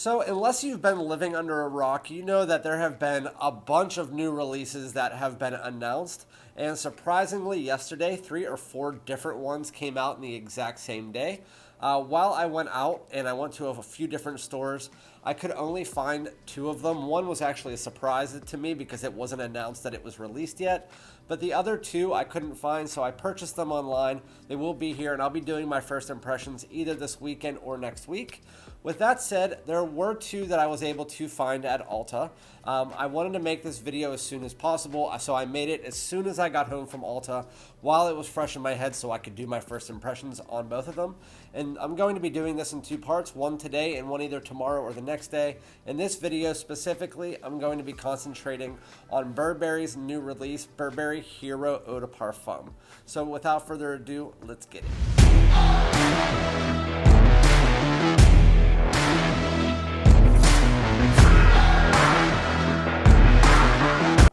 So, unless you've been living under a rock, you know that there have been a bunch of new releases that have been announced. And surprisingly, yesterday, 3 or 4 different ones came out in the exact same day. While I went out and I went to a few different stores, I could only find 2 of them. One was actually a surprise to me because it wasn't announced that it was released yet. But the other 2 I couldn't find, so I purchased them online. They will be here, and I'll be doing my first impressions either this weekend or next week. With that said, there were 2 that I was able to find at Ulta. I wanted to make this video as soon as possible, so I made it as soon as I got home from Ulta while it was fresh in my head so I could do my first impressions on both of them. And I'm going to be doing this in 2 parts, one today and one either tomorrow or the next day. In this video specifically, I'm going to be concentrating on Burberry's new release, Burberry Hero Eau De Parfum. So without further ado, let's get it.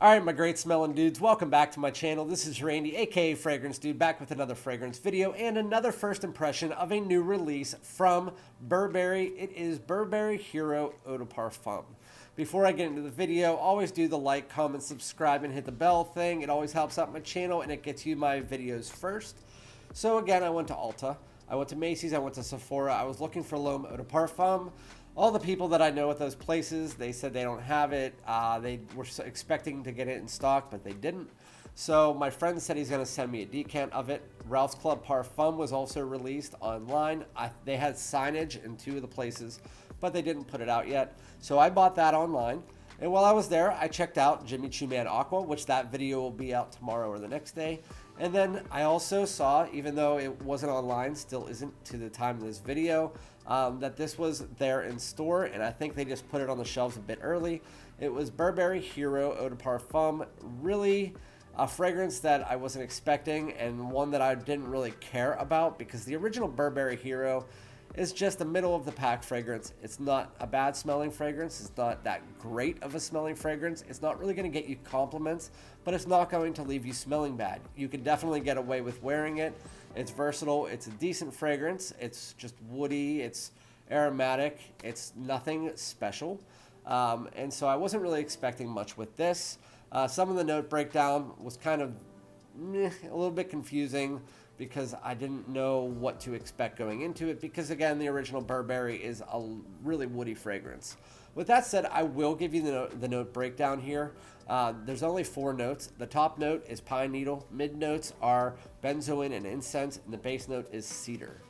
Alright, my great smelling dudes, welcome back to my channel. This is Randy, aka Fragrance Dude, back with another fragrance video and another first impression of a new release from Burberry. It is Burberry Hero Eau De Parfum. Before I get into the video, always do the like, comment, subscribe, and hit the bell thing. It always helps out my channel and it gets you my videos first. So again, I went to Ulta, I went to Macy's, I went to Sephora. I was looking for L'Homme Eau De Parfum. All the people that I know at those places, they said they don't have it. They were expecting to get it in stock, but they didn't. So my friend said he's going to send me a decant of it. Ralph's Club Parfum was also released online. They had signage in 2 of the places, but they didn't put it out yet. So I bought that online. And while I was there, I checked out Jimmy Choo Aqua, which that video will be out tomorrow or the next day. And then I also saw, even though it wasn't online, still isn't to the time of this video, that this was there in store, and I think they just put it on the shelves a bit early. It was Burberry Hero Eau De Parfum, really a fragrance that I wasn't expecting and one that I didn't really care about because the original Burberry Hero is just a middle of the pack fragrance. It's not a bad smelling fragrance. It's not that great of a smelling fragrance. It's not really going to get you compliments, but it's not going to leave you smelling bad. You can definitely get away with wearing it. It's versatile. It's a decent fragrance. It's just woody. It's aromatic. It's nothing special. And so I wasn't really expecting much with this. Some of the note breakdown was kind of a little bit confusing because I didn't know what to expect going into it because, again, the original Burberry is a really woody fragrance. With that said, I will give you the note breakdown here. There's only 4 notes. The top note is pine needle, mid notes are benzoin and incense, and the base note is cedar.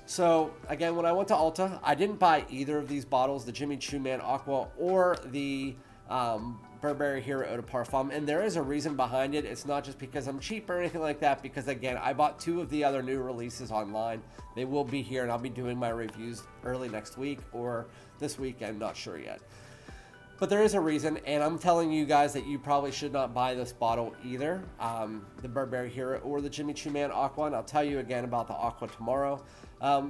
So, again, when I went to Ulta, I didn't buy either of these bottles, the Jimmy Choo Aqua or the Burberry Hero Eau De Parfum, and there is a reason behind it. It's not just because I'm cheap or anything like that, because again, I bought 2 of the other new releases online. They will be here, and I'll be doing my reviews early next week or this weekend, not sure yet. But there is a reason, and I'm telling you guys that you probably should not buy this bottle either, the Burberry Hero or the Jimmy Choo Aqua, and I'll tell you again about the Aqua tomorrow.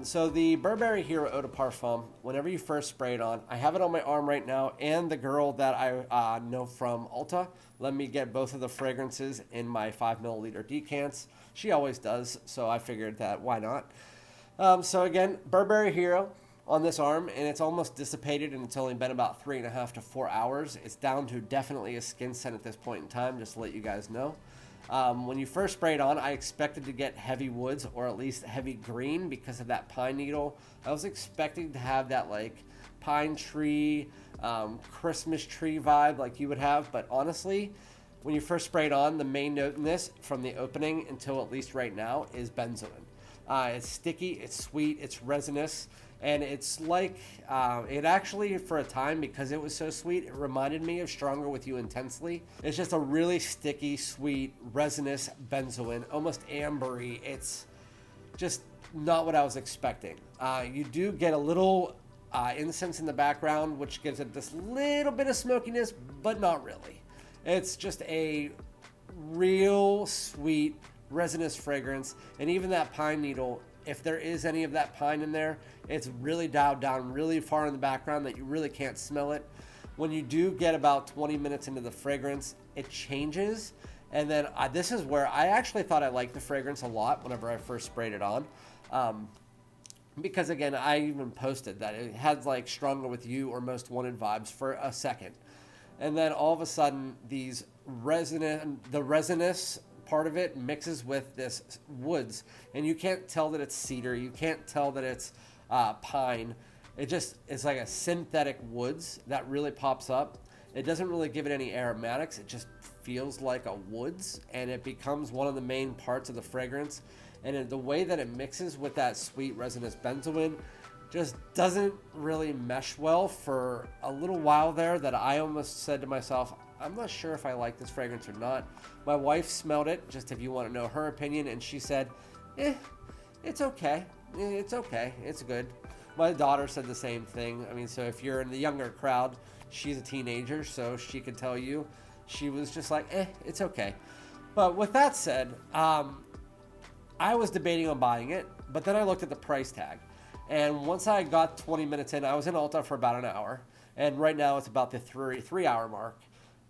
So the Burberry Hero Eau De Parfum, whenever you first spray it on, I have it on my arm right now, and the girl that I know from Ulta let me get both of the fragrances in my 5 milliliter decants. She always does, so I figured that why not. So again, Burberry Hero on this arm, and it's almost dissipated, and it's only been about 3.5 to 4 hours. It's down to definitely a skin scent at this point in time, just to let you guys know. When you first spray it on, I expected to get heavy woods or at least heavy green because of that pine needle. I was expecting to have that like pine tree, Christmas tree vibe like you would have, but honestly, when you first spray it on, the main note in this from the opening until at least right now is benzoin. It's sticky, it's sweet, it's resinous, and it's like, it actually, for a time, because it was so sweet, it reminded me of Stronger With You Intensely. It's just a really sticky, sweet, resinous benzoin, almost ambery. It's just not what I was expecting. You do get a little incense in the background, which gives it this little bit of smokiness, but not really. It's just a real sweet, resinous fragrance, and even that pine needle, if there is any of that pine in there, it's really dialed down really far in the background that you really can't smell it. When you do get about 20 minutes into the fragrance, it changes, and then this is where I actually thought I liked the fragrance a lot whenever I first sprayed it on. because again, I even posted that it had like Stronger With You or Most Wanted vibes for a second. And then all of a sudden, the resinous part of it mixes with this woods, and you can't tell that it's cedar. You can't tell that it's pine. It's like a synthetic woods that really pops up. It doesn't really give it any aromatics. It just feels like a woods, and it becomes one of the main parts of the fragrance. And the way that it mixes with that sweet resinous benzoin just doesn't really mesh well for a little while there, that I almost said to myself, I'm not sure if I like this fragrance or not. My wife smelled it, just if you want to know her opinion, and she said, it's okay. It's okay. It's good. My daughter said the same thing. I mean, so if you're in the younger crowd, she's a teenager, so she could tell you. She was just like, it's okay. But with that said, I was debating on buying it, but then I looked at the price tag. And once I got 20 minutes in, I was in Ulta for about an hour. And right now it's about the 3-hour mark.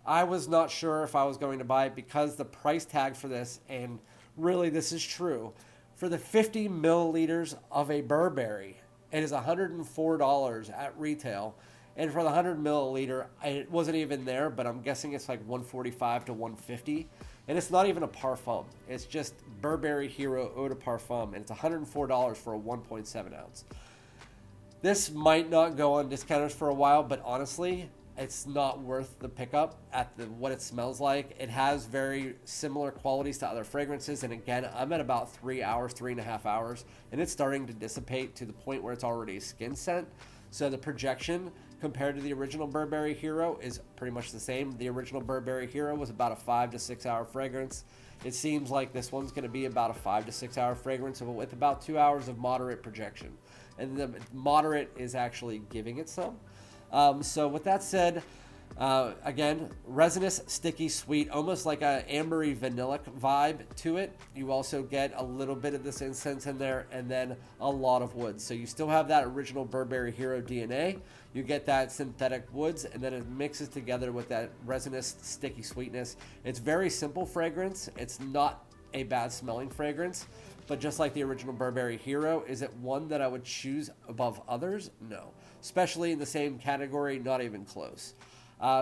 I was not sure if I was going to buy it because the price tag for this, and really this is true, for the 50 milliliters of a Burberry, it is $104 at retail. And for the 100 milliliter, it wasn't even there, but I'm guessing it's like $145 to $150. And it's not even a parfum. It's just Burberry Hero Eau De Parfum, and it's $104 for a 1.7 ounce. This might not go on discounters for a while, but honestly, it's not worth the pickup at what it smells like. It has very similar qualities to other fragrances, and again, I'm at about 3 hours, 3.5 hours, and it's starting to dissipate to the point where it's already a skin scent. So the projection compared to the original Burberry Hero is pretty much the same. The original Burberry Hero was about a 5 to 6 hour fragrance. It seems like this one's going to be about a 5 to 6 hour fragrance with about 2 hours of moderate projection. And the moderate is actually giving it some. So with that said, again, resinous, sticky, sweet, almost like a ambery vanillic vibe to it. You also get a little bit of this incense in there, and then a lot of woods. So you still have that original Burberry Hero DNA. You get that synthetic woods, and then it mixes together with that resinous, sticky sweetness. It's very simple fragrance. It's not a bad smelling fragrance, but just like the original Burberry Hero, is it one that I would choose above others? No. Especially in the same category, not even close.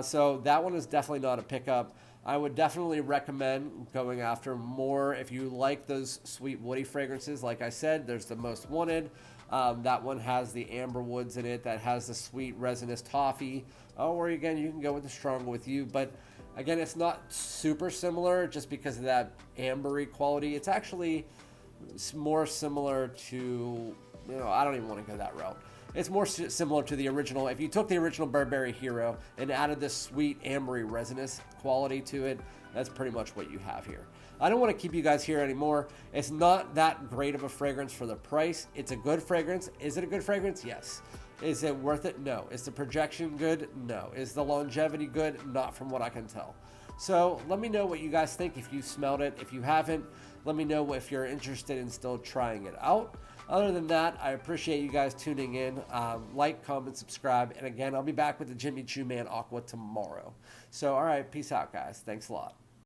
So that one is definitely not a pickup. I would definitely recommend going after more if you like those sweet woody fragrances. Like I said, there's the Most Wanted. That one has the amber woods in it. That has the sweet resinous toffee. Or again, you can go with the Stronger With You. But again, it's not super similar just because of that ambery quality. It's actually more similar to, I don't even want to go that route. It's more similar to the original. If you took the original Burberry Hero and added this sweet ambery resinous quality to it, that's pretty much what you have here. I don't want to keep you guys here anymore. It's not that great of a fragrance for the price. It's a good fragrance. Is it a good fragrance? Yes. Is it worth it? No. Is the projection good? No. Is the longevity good? Not from what I can tell. So let me know what you guys think if you smelled it. If you haven't, let me know if you're interested in still trying it out. Other than that, I appreciate you guys tuning in. Like, comment, subscribe. And again, I'll be back with the Jimmy Choo Man Aqua tomorrow. So, all right, peace out, guys. Thanks a lot.